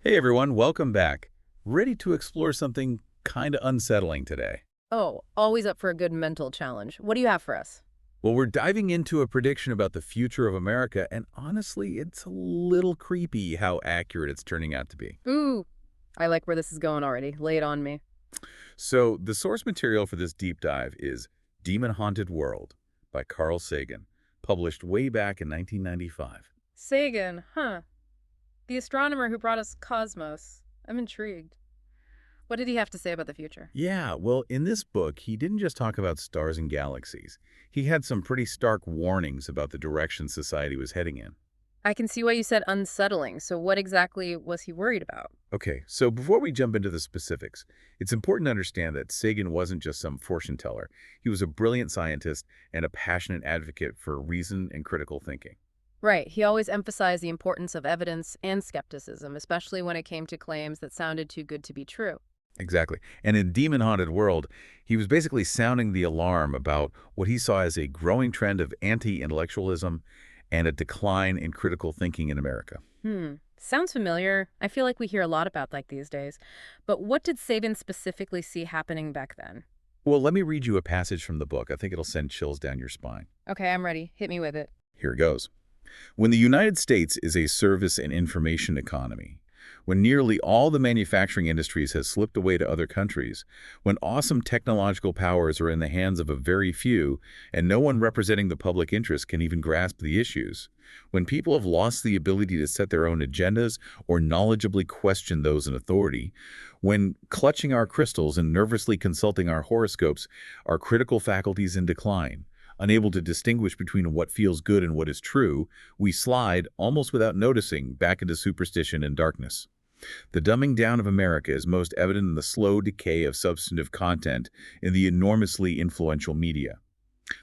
Hey everyone, welcome back. Ready to explore something kind of unsettling today? Oh, always up for a good mental challenge. What do you have for us? Well, we're diving into a prediction about the future of America, and honestly, it's a little creepy how accurate it's turning out to be. Ooh, I like where this is going already. Lay it on me. So, the source material for this deep dive is Demon Haunted World by Carl Sagan, published way back in 1995. Sagan, huh? The astronomer who brought us Cosmos. I'm intrigued. What did he have to say about the future? Yeah, well, in this book, he didn't just talk about stars and galaxies. He had some pretty stark warnings about the direction society was heading in. I can see why you said unsettling. So what exactly was he worried about? Okay, so before we jump into the specifics, it's important to understand that Sagan wasn't just some fortune teller. He was a brilliant scientist and a passionate advocate for reason and critical thinking. Right, he always emphasized the importance of evidence and skepticism, especially when it came to claims that sounded too good to be true. Exactly. And in Demon Haunted World, he was basically sounding the alarm about what he saw as a growing trend of anti-intellectualism and a decline in critical thinking in America. Sounds familiar. I feel like we hear a lot about like these days. But what did Sagan specifically see happening back then? Well, let me read you a passage from the book. I think it'll send chills down your spine. Okay, I'm ready. Hit me with it. Here it goes. When the United States is a service and information economy, when nearly all the manufacturing industries has slipped away to other countries, when awesome technological powers are in the hands of a very few, and no one representing the public interest can even grasp the issues, when people have lost the ability to set their own agendas or knowledgeably question those in authority, when clutching our crystals and nervously consulting our horoscopes, our critical faculties in decline, unable to distinguish between what feels good and what is true, we slide, almost without noticing, back into superstition and darkness. The dumbing down of America is most evident in the slow decay of substantive content in the enormously influential media.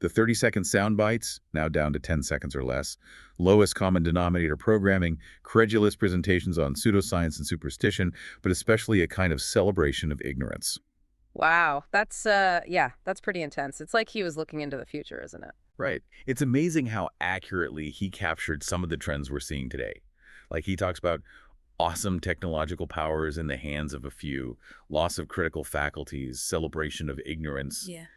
The 30-second sound bites, now down to 10 seconds or less, lowest common denominator programming, credulous presentations on pseudoscience and superstition, but especially a kind of celebration of ignorance. Wow, yeah, that's pretty intense. It's like he was looking into the future, isn't it? Right. It's amazing how accurately he captured some of the trends we're seeing today. Like he talks about awesome technological powers in the hands of a few, loss of critical faculties, celebration of ignorance. Yeah.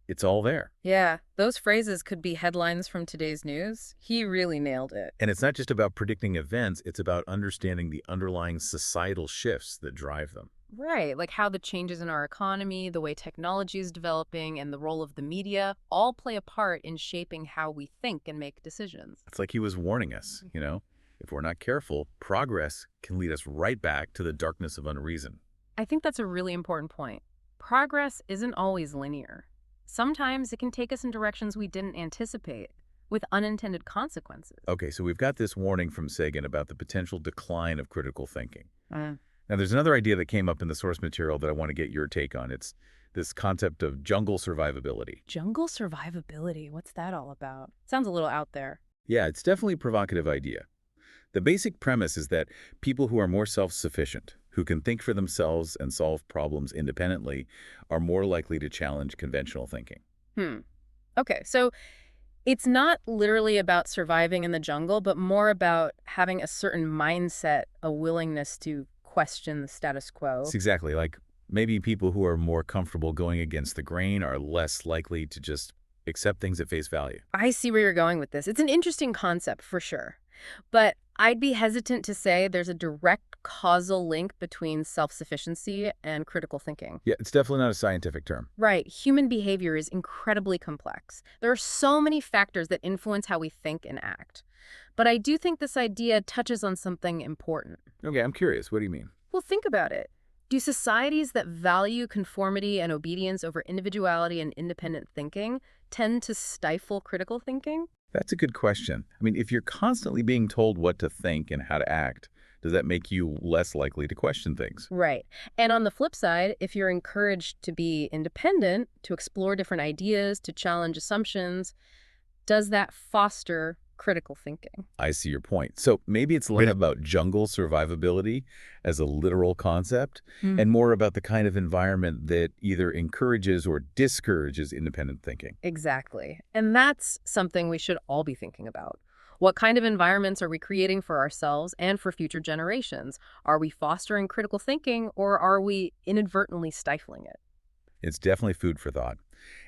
It's all there. Yeah, those phrases could be headlines from today's news. He really nailed it. And it's not just about predicting events, it's about understanding the underlying societal shifts that drive them. Right, like how the changes in our economy, the way technology is developing, and the role of the media all play a part in shaping how we think and make decisions. It's like he was warning us, if we're not careful, progress can lead us right back to the darkness of unreason. I think that's a really important point. Progress isn't always linear. Sometimes it can take us in directions we didn't anticipate, with unintended consequences. Okay, so we've got this warning from Sagan about the potential decline of critical thinking. Mm. Now, there's another idea that came up in the source material that I want to get your take on. It's this concept of jungle survivability. Jungle survivability, what's that all about? Sounds a little out there. Yeah, it's definitely a provocative idea. The basic premise is that people who are more self-sufficient, who can think for themselves and solve problems independently, are more likely to challenge conventional thinking. Hmm. Okay, so it's not literally about surviving in the jungle, but more about having a certain mindset, a willingness to question the status quo. It's exactly like maybe people who are more comfortable going against the grain are less likely to just accept things at face value. I see where you're going with this. It's an interesting concept for sure. But I'd be hesitant to say there's a direct causal link between self-sufficiency and critical thinking. Yeah, it's definitely not a scientific term. Right. Human behavior is incredibly complex. There are so many factors that influence how we think and act. But I do think this idea touches on something important. Okay, I'm curious. What do you mean? Well, think about it. Do societies that value conformity and obedience over individuality and independent thinking tend to stifle critical thinking? That's a good question. I mean, if you're constantly being told what to think and how to act, does that make you less likely to question things? Right. And on the flip side, if you're encouraged to be independent, to explore different ideas, to challenge assumptions, does that foster critical thinking? I see your point. So maybe it's less about jungle survivability as a literal concept and more about the kind of environment that either encourages or discourages independent thinking. Exactly. And that's something we should all be thinking about. What kind of environments are we creating for ourselves and for future generations? Are we fostering critical thinking, or are we inadvertently stifling it? It's definitely food for thought.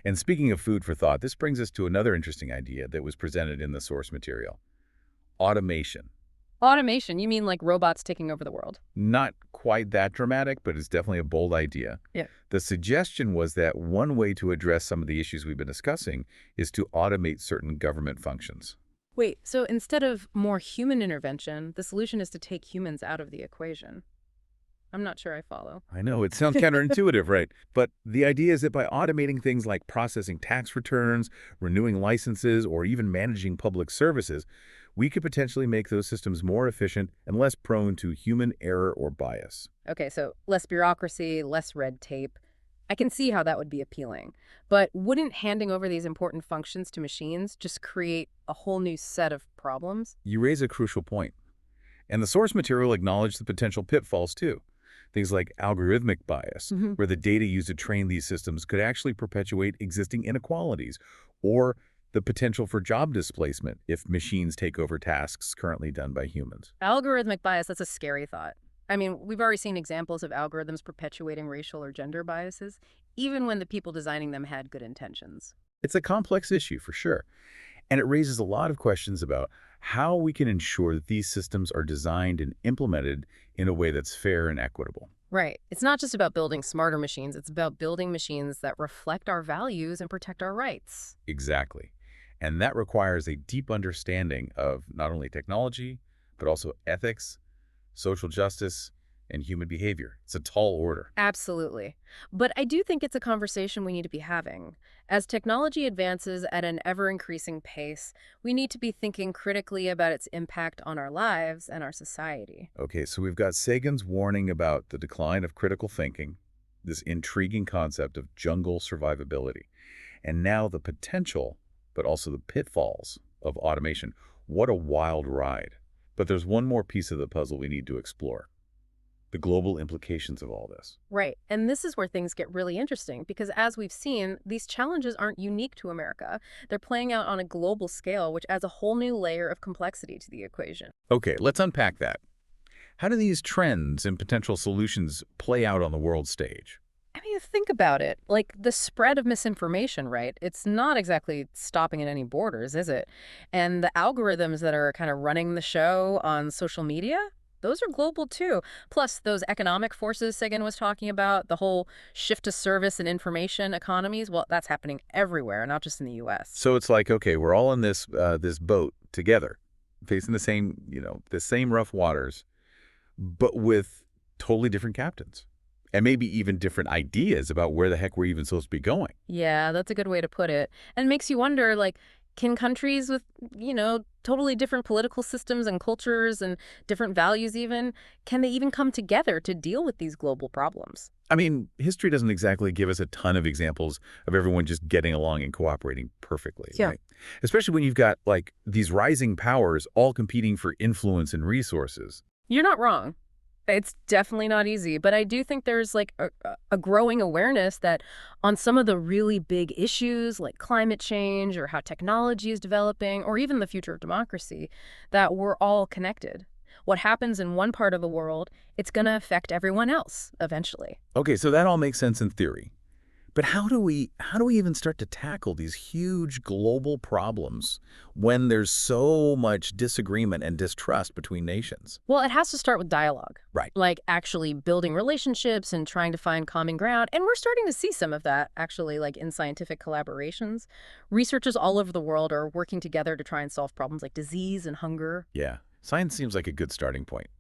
And speaking of food for thought, this brings us to another interesting idea that was presented in the source material: automation. Automation, you mean like robots taking over the world? Not quite that dramatic, but it's definitely a bold idea. Yeah. The suggestion was that one way to address some of the issues we've been discussing is to automate certain government functions. Wait, so instead of more human intervention, the solution is to take humans out of the equation. I'm not sure I follow. I know, it sounds counterintuitive, right? But the idea is that by automating things like processing tax returns, renewing licenses, or even managing public services, we could potentially make those systems more efficient and less prone to human error or bias. Okay, so less bureaucracy, less red tape. I can see how that would be appealing. But wouldn't handing over these important functions to machines just create a whole new set of problems? You raise a crucial point. And the source material acknowledged the potential pitfalls, too. Things like algorithmic bias, Hmm. where the data used to train these systems could actually perpetuate existing inequalities, or the potential for job displacement if machines take over tasks currently done by humans. Algorithmic bias, that's a scary thought. I mean, we've already seen examples of algorithms perpetuating racial or gender biases, even when the people designing them had good intentions. It's a complex issue, for sure, and it raises a lot of questions about how we can ensure that these systems are designed and implemented in a way that's fair and equitable. Right. It's not just about building smarter machines, it's about building machines that reflect our values and protect our rights. Exactly. And that requires a deep understanding of not only technology, but also ethics, social justice, and human behavior. It's a tall order. Absolutely. But I do think it's a conversation we need to be having. As technology advances at an ever-increasing pace, we need to be thinking critically about its impact on our lives and our society. Okay, so we've got Sagan's warning about the decline of critical thinking, this intriguing concept of jungle survivability, and now the potential, but also the pitfalls of automation. What a wild ride. But there's one more piece of the puzzle we need to explore: the global implications of all this. Right. And this is where things get really interesting because, as we've seen, these challenges aren't unique to America. They're playing out on a global scale, which adds a whole new layer of complexity to the equation. Okay, let's unpack that. How do these trends and potential solutions play out on the world stage? I mean, think about it. Like the spread of misinformation, right? It's not exactly stopping at any borders, is it? And the algorithms that are kind of running the show on social media, those are global too. Plus, those economic forces Sagan was talking about, the whole shift to service and information economies, well, that's happening everywhere, not just in the US. So it's like, okay, we're all in this boat together, facing the same rough waters, but with totally different captains. And maybe even different ideas about where the heck we're even supposed to be going. Yeah, that's a good way to put it. And makes you wonder, like, can countries with, totally different political systems and cultures and different values even, can they even come together to deal with these global problems? I mean, history doesn't exactly give us a ton of examples of everyone just getting along and cooperating perfectly, Yeah. right? Especially when you've got, like, these rising powers all competing for influence and resources. You're not wrong. It's definitely not easy, but I do think there's like a growing awareness that on some of the really big issues like climate change or how technology is developing or even the future of democracy, that we're all connected. What happens in one part of the world, it's going to affect everyone else eventually. Okay, so that all makes sense in theory. But how do we even start to tackle these huge global problems when there's so much disagreement and distrust between nations? Well, it has to start with dialogue, Right. like actually building relationships and trying to find common ground. And we're starting to see some of that actually, like in scientific collaborations. Researchers all over the world are working together to try and solve problems like disease and hunger. Yeah. Science seems like a good starting point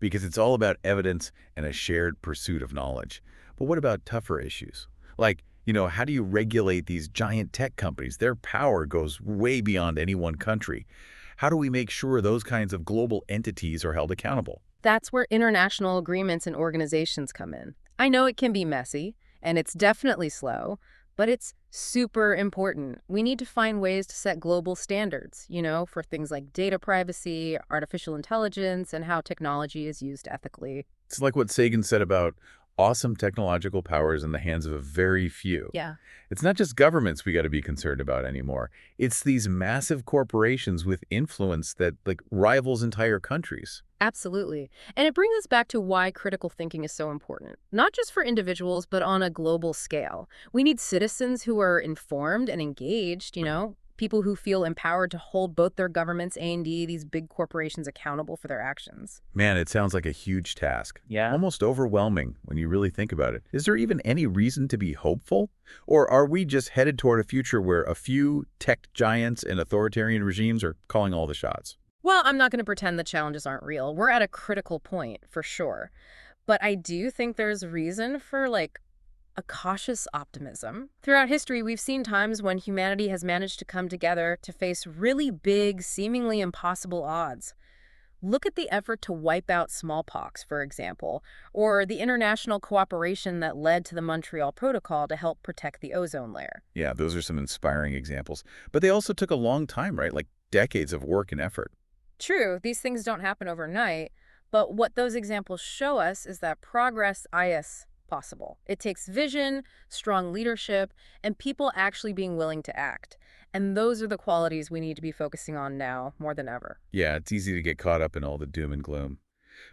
because it's all about evidence and a shared pursuit of knowledge. But what about tougher issues? Like, how do you regulate these giant tech companies? Their power goes way beyond any one country. How do we make sure those kinds of global entities are held accountable? That's where international agreements and organizations come in. I know it can be messy, and it's definitely slow, but it's super important. We need to find ways to set global standards, for things like data privacy, artificial intelligence, and how technology is used ethically. It's like what Sagan said about awesome technological powers in the hands of a very few. Yeah. It's not just governments we got to be concerned about anymore. It's these massive corporations with influence that rivals entire countries. Absolutely. And it brings us back to why critical thinking is so important, not just for individuals, but on a global scale. We need citizens who are informed and engaged, people who feel empowered to hold both their governments and these big corporations accountable for their actions. Man, it sounds like a huge task. Yeah. Almost overwhelming when you really think about it. Is there even any reason to be hopeful? Or are we just headed toward a future where a few tech giants and authoritarian regimes are calling all the shots? Well, I'm not going to pretend the challenges aren't real. We're at a critical point, for sure. But I do think there's reason for, a cautious optimism. Throughout history, we've seen times when humanity has managed to come together to face really big, seemingly impossible odds. Look at the effort to wipe out smallpox, for example, or the international cooperation that led to the Montreal Protocol to help protect the ozone layer. Yeah, those are some inspiring examples. But they also took a long time, right? Like decades of work and effort. True, these things don't happen overnight, but what those examples show us is that progress is possible. It takes vision, strong leadership, and people actually being willing to act. And those are the qualities we need to be focusing on now more than ever. Yeah, it's easy to get caught up in all the doom and gloom.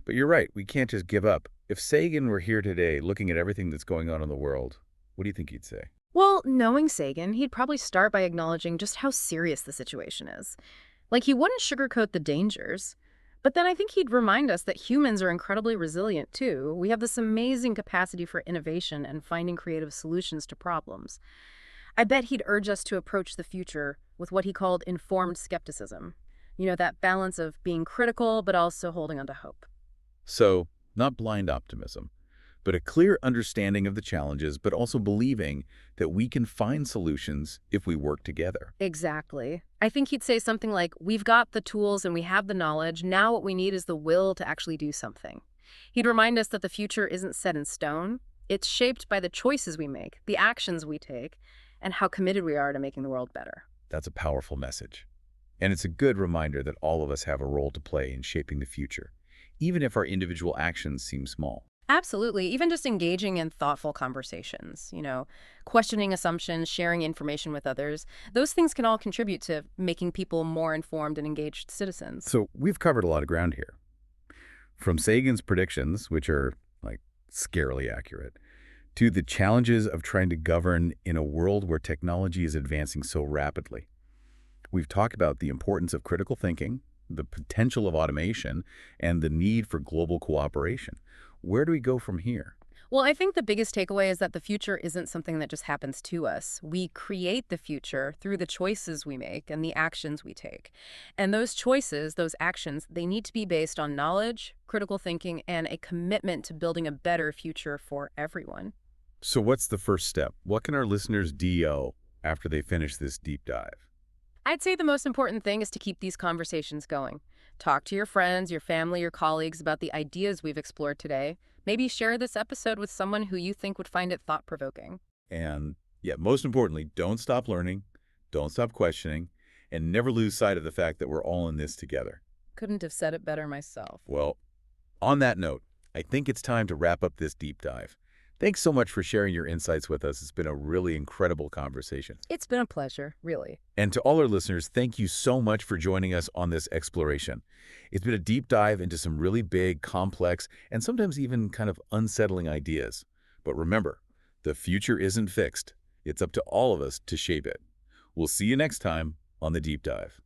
But you're right, we can't just give up. If Sagan were here today looking at everything that's going on in the world, what do you think he'd say? Well, knowing Sagan, he'd probably start by acknowledging just how serious the situation is. He wouldn't sugarcoat the dangers. But then I think he'd remind us that humans are incredibly resilient, too. We have this amazing capacity for innovation and finding creative solutions to problems. I bet he'd urge us to approach the future with what he called informed skepticism. That balance of being critical but also holding on to hope. So, not blind optimism, but a clear understanding of the challenges, but also believing that we can find solutions if we work together. Exactly. I think he'd say something like, we've got the tools and we have the knowledge. Now what we need is the will to actually do something. He'd remind us that the future isn't set in stone. It's shaped by the choices we make, the actions we take, and how committed we are to making the world better. That's a powerful message. And it's a good reminder that all of us have a role to play in shaping the future, even if our individual actions seem small. Absolutely. Even just engaging in thoughtful conversations, questioning assumptions, sharing information with others, those things can all contribute to making people more informed and engaged citizens. So we've covered a lot of ground here. From Sagan's predictions, which are scarily accurate, to the challenges of trying to govern in a world where technology is advancing so rapidly. We've talked about the importance of critical thinking, the potential of automation, and the need for global cooperation. Where do we go from here? Well, I think the biggest takeaway is that the future isn't something that just happens to us. We create the future through the choices we make and the actions we take. And those choices, those actions, they need to be based on knowledge, critical thinking, and a commitment to building a better future for everyone. So what's the first step? What can our listeners do after they finish this deep dive? I'd say the most important thing is to keep these conversations going. Talk to your friends, your family, your colleagues about the ideas we've explored today. Maybe share this episode with someone who you think would find it thought-provoking. And yeah, most importantly, don't stop learning, don't stop questioning, and never lose sight of the fact that we're all in this together. Couldn't have said it better myself. Well, on that note, I think it's time to wrap up this deep dive. Thanks so much for sharing your insights with us. It's been a really incredible conversation. It's been a pleasure, really. And to all our listeners, thank you so much for joining us on this exploration. It's been a deep dive into some really big, complex, and sometimes even kind of unsettling ideas. But remember, the future isn't fixed. It's up to all of us to shape it. We'll see you next time on The Deep Dive.